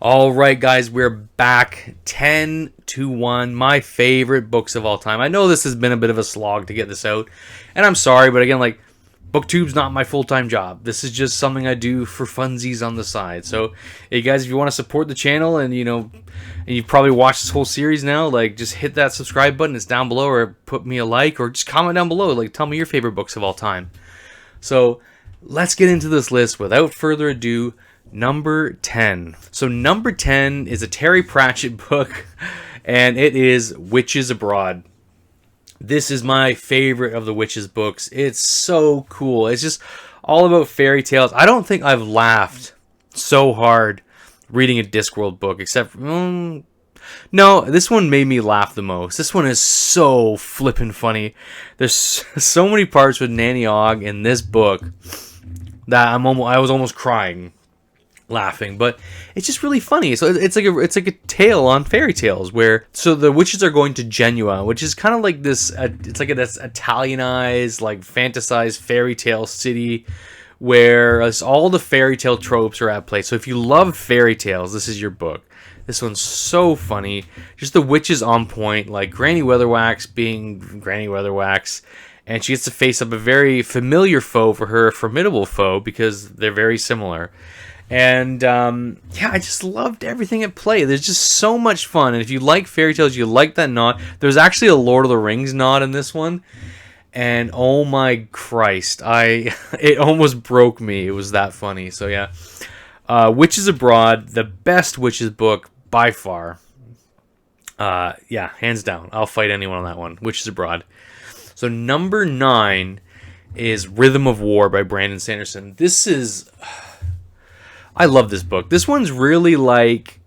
All right, guys, we're back. 10-1, my favorite books of all time. I know this has been a bit of a slog to get this out, and I'm sorry, but again, like, booktube's not my full-time job. This is just something I do for funsies on the side. So, hey, guys, if you want to support the channel and, and you've probably watched this whole series now, like, just hit that subscribe button. It's down below, or put me a like, or just comment down below. Like, tell me your favorite books of all time. So, let's get into this list without further ado. Number 10. So number 10 is a Terry Pratchett book, and it is Witches Abroad. This is my favorite of the Witches books. It's so cool. It's just all about fairy tales. I don't think I've laughed so hard reading a Discworld book, except no, this one made me laugh the most. This one is so flippin' funny. There's so many parts with Nanny Ogg in this book that I was almost crying laughing, but it's just really funny. So it's like a tale on fairy tales where the witches are going to Genoa, which is kind of like this it's like this Italianized, like fantasized fairy tale city where all the fairy tale tropes are at play. So if you love fairy tales, this is your book. This one's so funny. Just the witches on point, like Granny Weatherwax being Granny Weatherwax, and she gets to face up a very familiar foe for her, a formidable foe, because they're very similar. And, yeah, I just loved everything at play. There's just so much fun. And if you like fairy tales, you like that nod. There's actually a Lord of the Rings nod in this one. And, oh my Christ, it almost broke me. It was that funny. So, yeah. Witches Abroad, the best Witches book by far. Yeah, hands down. I'll fight anyone on that one. Witches Abroad. So, number 9 is Rhythm of War by Brandon Sanderson. This is... I love this book. This one's really like,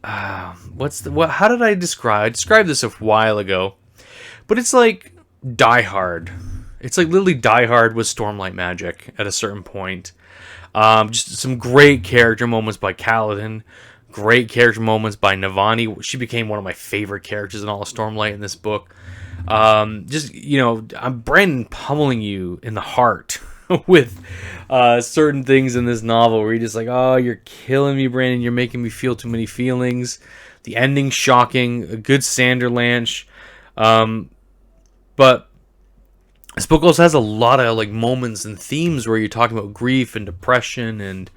how did I describe? I described this a while ago, but it's like Die Hard. It's like literally Die Hard with Stormlight Magic at a certain point. Just some great character moments by Kaladin, great character moments by Navani. She became one of my favorite characters in all of Stormlight in this book. I'm Brandon pummeling you in the heart with certain things in this novel where you're just like, oh, you're killing me, Brandon. You're making me feel too many feelings. The ending's shocking. A good Sanderlanche. But this book also has a lot of like moments and themes where you're talking about grief and depression and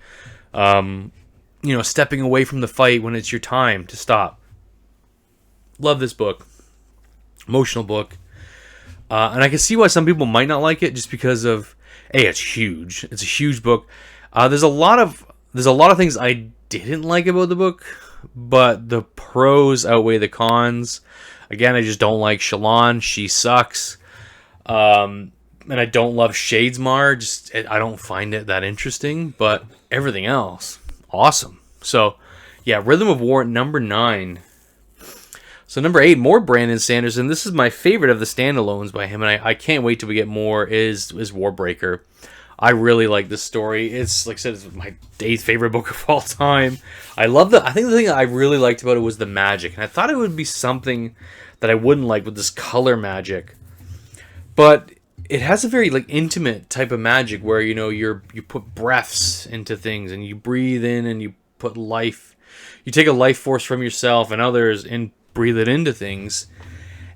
stepping away from the fight when it's your time to stop. Love this book. Emotional book. And I can see why some people might not like it just because of it's huge. It's a huge book. There's a lot of things I didn't like about the book, but the pros outweigh the cons. Again, I just don't like Shallan. She sucks. And I don't love Shadesmar. I don't find it that interesting, but everything else, awesome. So, yeah, Rhythm of War at number 9. So number 8, more Brandon Sanderson. This is my favorite of the standalones by him, and I can't wait till we get more, is Warbreaker. I really like this story. It's, like I said, it's my 8th favorite book of all time. I think the thing that I really liked about it was the magic, and I thought it would be something that I wouldn't like with this color magic. But it has a very like intimate type of magic where, you put breaths into things, and you breathe in and you put life. You take a life force from yourself and others and breathe it into things,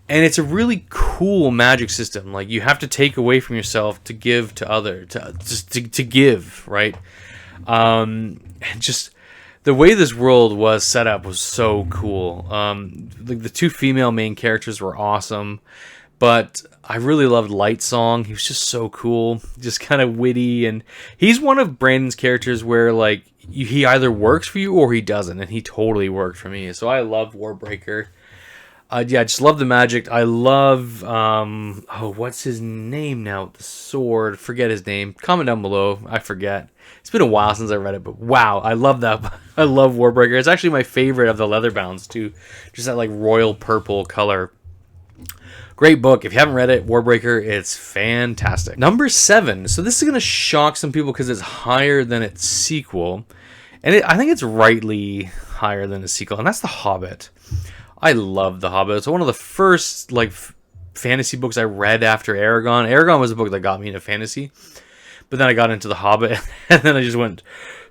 and it's a really cool magic system. Like, you have to take away from yourself to give to other, to give, right? And just the way this world was set up was so cool. Like the 2 female main characters were awesome, but I really loved Lightsong. He was just so cool, just kind of witty, and he's one of Brandon's characters where like he either works for you or he doesn't, and he totally worked for me. So I love Warbreaker. I just love the magic. I love what's his name now? The sword. Forget his name. Comment down below. I forget. It's been a while since I read it, but wow, I love that. I love Warbreaker. It's actually my favorite of the Leatherbounds too. Just that like royal purple color. Great book. If you haven't read it, Warbreaker, it's fantastic. Number 7. So this is going to shock some people because it's higher than its sequel. And I think it's rightly higher than the sequel. And that's The Hobbit. I love The Hobbit. It's one of the first like fantasy books I read after Aragon. Aragon was a book that got me into fantasy. But then I got into The Hobbit. And then I just went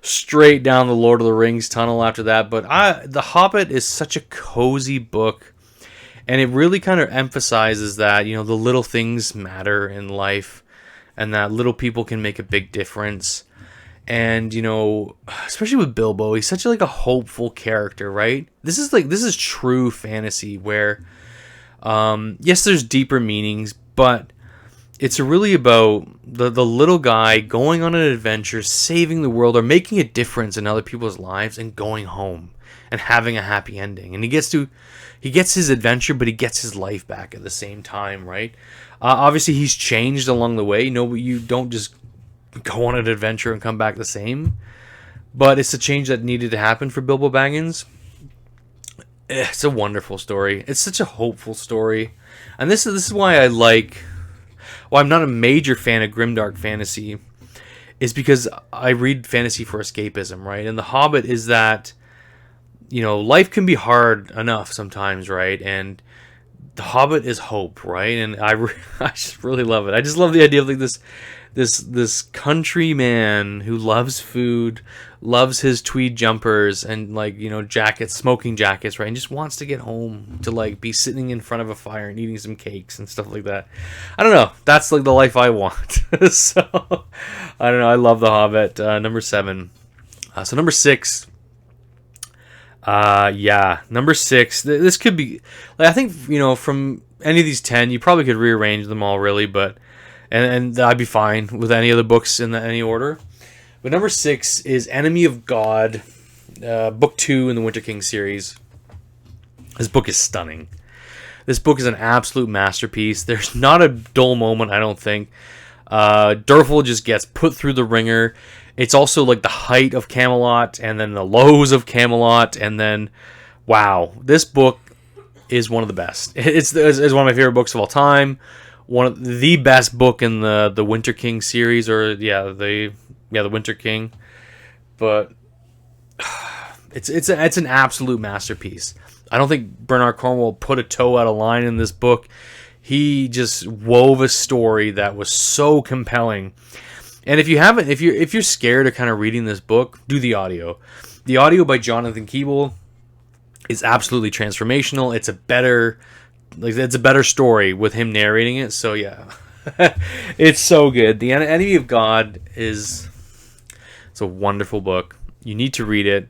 straight down the Lord of the Rings tunnel after that. But The Hobbit is such a cozy book, and it really kind of emphasizes that, you know, the little things matter in life, and that little people can make a big difference. And, you know, especially with Bilbo, he's such like a hopeful character, right? This is true fantasy where, yes, there's deeper meanings, but it's really about the little guy going on an adventure, saving the world, or making a difference in other people's lives, and going home and having a happy ending. And he gets his adventure, but he gets his life back at the same time, right? Obviously, he's changed along the way. No, you don't just go on an adventure and come back the same. But it's a change that needed to happen for Bilbo Baggins. It's a wonderful story. It's such a hopeful story. And this is why I like... Well, I'm not a major fan of grimdark fantasy, is because I read fantasy for escapism, right? And The Hobbit is that, you know, life can be hard enough sometimes, right? And The Hobbit is hope, right? And I just really love it. I just love the idea of like this country man who loves food, loves his tweed jumpers and, like, you know, jackets, smoking jackets, right? And just wants to get home to like be sitting in front of a fire and eating some cakes and stuff like that. I don't know. That's like the life I want. So I don't know. I love The Hobbit. Number 7. So number 6. Number 6. This could be, like, I think, you know, from any of these 10, you probably could rearrange them all, really, but and I'd be fine with any of the books in any order. But number 6 is Enemy of God, book 2 in the Winter King series. This book is stunning. This book is an absolute masterpiece. There's not a dull moment, I don't think. Durfel just gets put through the ringer. It's also like the height of Camelot, and then the lows of Camelot, and then, wow, this book is one of the best. It's one of my favorite books of all time. One of the best book in the Winter King series, or the Winter King. But it's an absolute masterpiece. I don't think Bernard Cornwell put a toe out of line in this book. He just wove a story that was so compelling. And if you're scared of kind of reading this book, do the audio. The audio by Jonathan Keeble is absolutely transformational. It's a better story with him narrating it. So yeah, it's so good. The Enemy of God it's a wonderful book. You need to read it.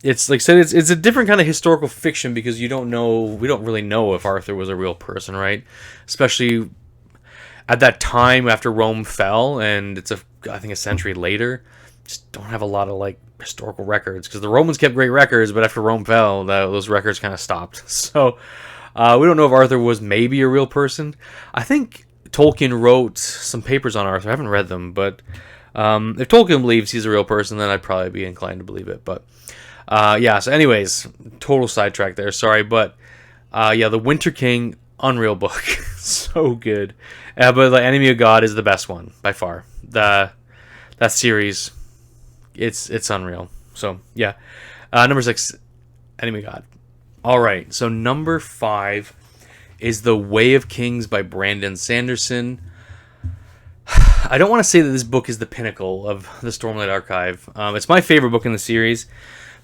It's like I said, it's a different kind of historical fiction because we don't really know if Arthur was a real person, right? Especially at that time after Rome fell, and I think a century later. Just don't have a lot of like historical records because the Romans kept great records, but after Rome fell, those records kind of stopped. So we don't know if Arthur was maybe a real person. I think Tolkien wrote some papers on Arthur. I haven't read them, but if Tolkien believes he's a real person, then I'd probably be inclined to believe it. But so anyways, total sidetrack there. Sorry, but The Winter King, unreal book. So good. But The Enemy of God is the best one by far. That series, it's unreal. So yeah, number 6, Enemy of God. All right, so number 5 is The Way of Kings by Brandon Sanderson. I don't want to say that this book is the pinnacle of the Stormlight Archive. It's my favorite book in the series,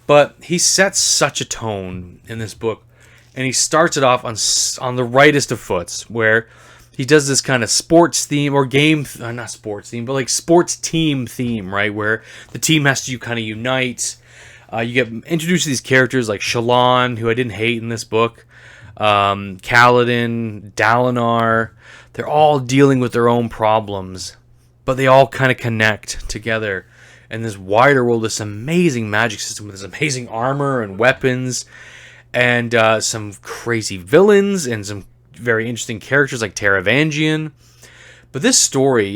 but he sets such a tone in this book, and he starts it off on the rightest of foots, where he does this kind of sports theme or game, not sports theme, but like sports team theme, right? Where the team has to kind of unite. You get introduced to these characters like Shallan, who I didn't hate in this book, Kaladin, Dalinar. They're all dealing with their own problems, but they all kind of connect together. And this wider world, this amazing magic system with this amazing armor and weapons, and some crazy villains and some very interesting characters like Taravangian. But this story,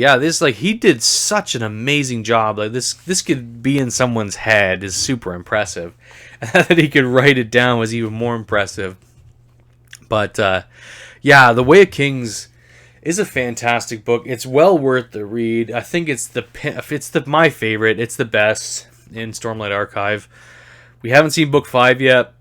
he did such an amazing job. Like this could be in someone's head is super impressive. And that he could write it down was even more impressive. But The Way of Kings is a fantastic book. It's well worth the read. I think it's my favorite. It's the best in Stormlight Archive. We haven't seen book 5 yet.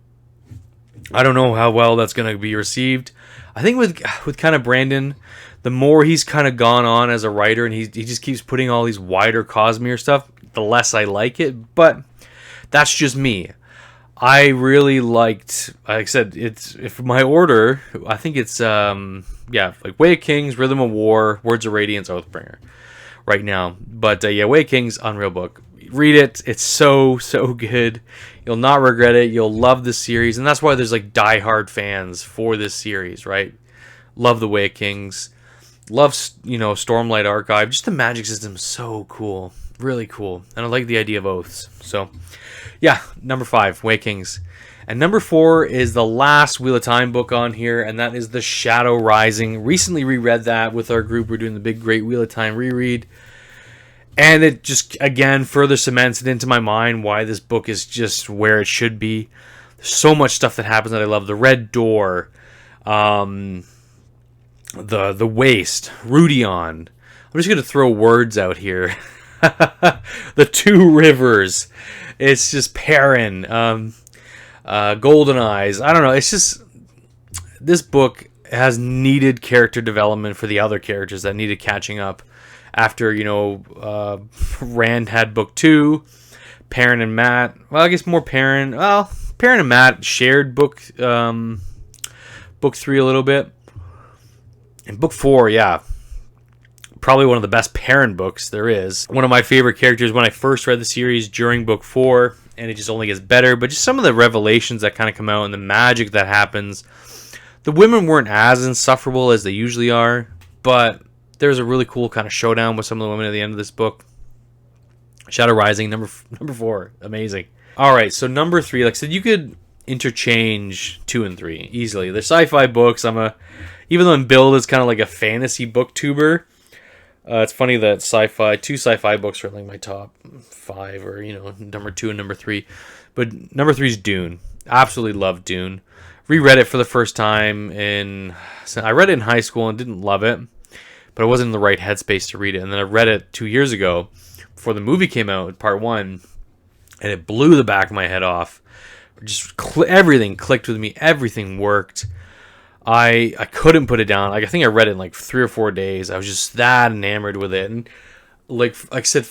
I don't know how well that's going to be received. I think with kind of Brandon, the more he's kind of gone on as a writer, and he just keeps putting all these wider Cosmere stuff, the less I like it, but that's just me. I really liked, like I said, it's if my order, I think it's like Way of Kings, Rhythm of War, Words of Radiance, Oathbringer right now. But Way of Kings, unreal book. Read it. It's so good. You'll not regret it. You'll love the series, and that's why there's like diehard fans for this series, right? Love the Way of Kings. Love, Stormlight Archive. Just the magic system is so cool. Really cool. And I like the idea of oaths. So, yeah, number 5, Way of Kings. And number 4 is the last Wheel of Time book on here, and that is The Shadow Rising. Recently reread that with our group. We're doing the big, great Wheel of Time reread. And it just, again, further cements it into my mind why this book is just where it should be. There's so much stuff that happens that I love. The Red Door, the Waste, Rudion. I'm just going to throw words out here. The Two Rivers. It's just Perrin. Golden Eyes. I don't know. It's just, this book has needed character development for the other characters that needed catching up. After, Rand had book 2, Perrin and Matt. Well, I guess more Perrin. Well, Perrin and Matt shared book 3 a little bit. And book 4, yeah, probably one of the best Perrin books there is. One of my favorite characters when I first read the series during book 4, and it just only gets better. But just some of the revelations that kind of come out and the magic that happens. The women weren't as insufferable as they usually are, but there's a really cool kind of showdown with some of the women at the end of this book. Shadow Rising, number 4, amazing. All right, so number 3, like I said, you could interchange 2 and 3 easily. They're sci-fi books. Even though I'm billed as kind of like a fantasy booktuber, it's funny that two sci-fi books are like my top 5, or number 2 and number 3. But number 3 is Dune. Absolutely love Dune. Reread it for the first time I read it in high school and didn't love it, but I wasn't in the right headspace to read it. And then I read it 2 years ago before the movie came out, part 1, and it blew the back of my head off. Just everything clicked with me. Everything worked. I couldn't put it down. Like, I think I read it in like 3 or 4 days. I was just that enamored with it. And like I said,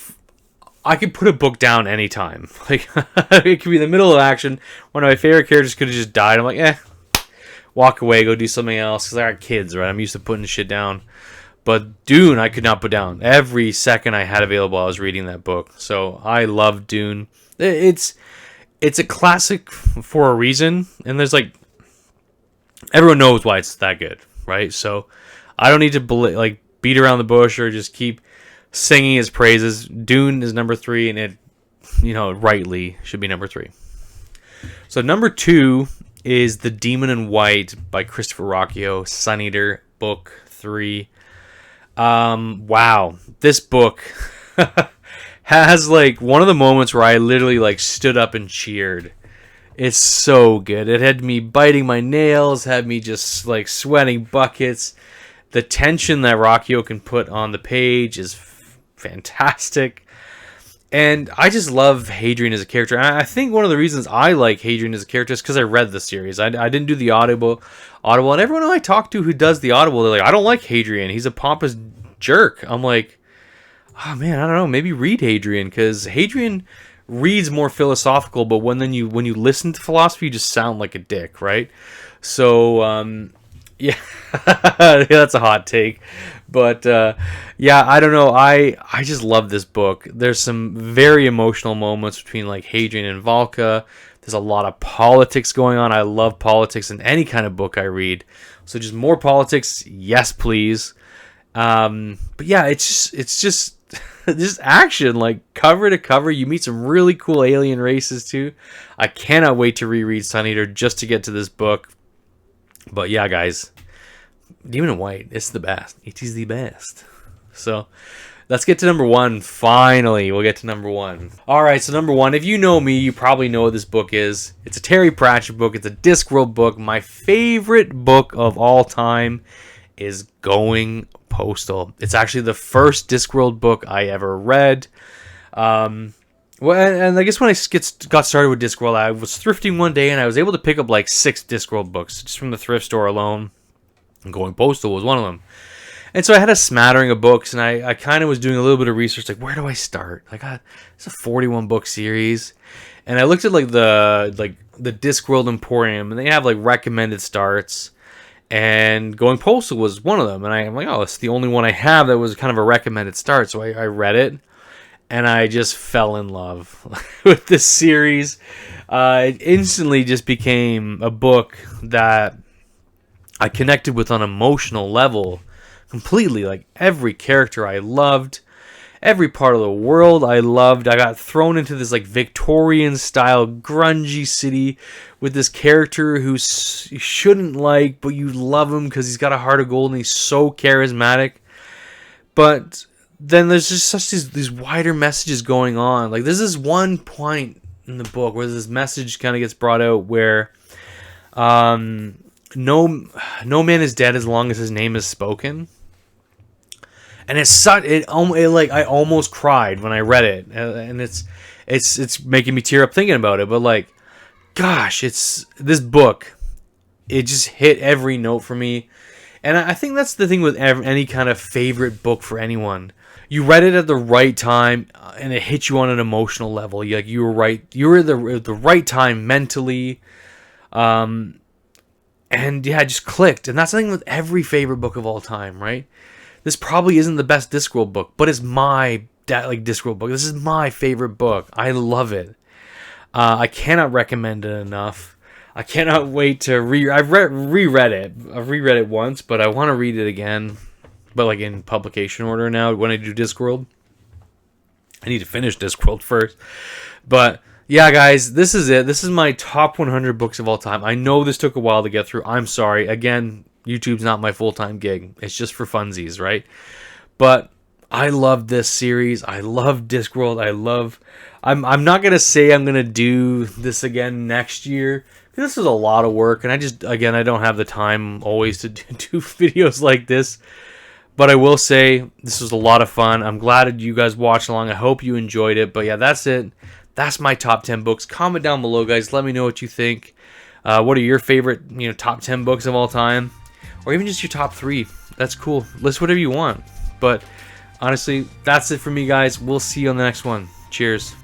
I could put a book down anytime. Like, it could be in the middle of action. One of my favorite characters could have just died. I'm like, walk away, go do something else. Because I got kids, right? I'm used to putting shit down. But Dune, I could not put down. Every second I had available, I was reading that book. So I love Dune. It's a classic for a reason. And there's like, everyone knows why it's that good, right? So I don't need to beat around the bush or just keep singing his praises. Dune is number 3, and it, rightly should be number 3. So number 2 is The Demon in White by Christopher Rocchio, Sun Eater, book 3. Wow, this book has like one of the moments where I literally like stood up and cheered. It's so good. It had me biting my nails, had me just like sweating buckets. The tension that Rocchio can put on the page is fantastic. And I just love Hadrian as a character. And I think one of the reasons I like Hadrian as a character is because I read the series. I didn't do the Audible. And everyone I talk to who does the Audible, they're like, I don't like Hadrian. He's a pompous jerk. I'm like, oh man, I don't know. Maybe read Hadrian, because Hadrian reads more philosophical, but when you listen to philosophy, you just sound like a dick, right? So, yeah, that's a hot take. But yeah, I don't know. I just love this book. There's some very emotional moments between like Hadrian and Valka. There's a lot of politics going on. I love politics in any kind of book I read. So just more politics, yes please. But yeah, it's just just action, like cover to cover. You meet some really cool alien races too. I cannot wait to reread Sun Eater just to get to this book. But yeah, guys, Demon in White, it's the best. It is the best. So let's get to number 1. Finally, we'll get to number 1. All right, so number 1, if you know me, you probably know what this book is. It's a Terry Pratchett book. It's a Discworld book. My favorite book of all time is Going Postal. It's actually the first Discworld book I ever read. Well, and I guess when I got started with Discworld, I was thrifting one day and I was able to pick up like 6 Discworld books just from the thrift store alone. And Going Postal was one of them. And so I had a smattering of books, and I kind of was doing a little bit of research, like, where do I start? Like, it's a 41 book series, and I looked at like the Discworld Emporium, and they have like recommended starts, and Going Postal was one of them, and I'm like, oh, it's the only one I have that was kind of a recommended start. So I read it, and I just fell in love with this series. It instantly just became a book that I connected with on an emotional level completely. Like, every character I loved, every part of the world I loved. I got thrown into this like Victorian style grungy city with this character who you shouldn't like, but you love him because he's got a heart of gold and he's so charismatic. But then there's just such these wider messages going on. Like, there's this one point in the book where this message kind of gets brought out where no man is dead as long as his name is spoken. And I almost cried when I read it, and it's making me tear up thinking about it. But like, gosh, this book, it just hit every note for me, and I think that's the thing with any kind of favorite book for anyone. You read it at the right time, and it hit you on an emotional level. You were right. You were at the right time mentally, and yeah, it just clicked. And that's the thing with every favorite book of all time, right? This probably isn't the best Discworld book, but it's my Discworld book. This is my favorite book. I love it. I cannot recommend it enough. I cannot wait to I've reread it. I've reread it once, but I want to read it again. But like in publication order now when I do Discworld. I need to finish Discworld first. But yeah, guys, this is it. This is my top 100 books of all time. I know this took a while to get through. I'm sorry. Again, YouTube's not my full-time gig. It's just for funsies, right? But I love this series. I love Discworld. I'm not going to say I'm going to do this again next year. This is a lot of work. And I don't have the time always to do videos like this. But I will say this was a lot of fun. I'm glad you guys watched along. I hope you enjoyed it. But yeah, that's it. That's my top 10 books. Comment down below, guys. Let me know what you think. What are your favorite, top 10 books of all time? Or even just your top 3. That's cool. List whatever you want. But honestly, that's it for me, guys. We'll see you on the next one. Cheers.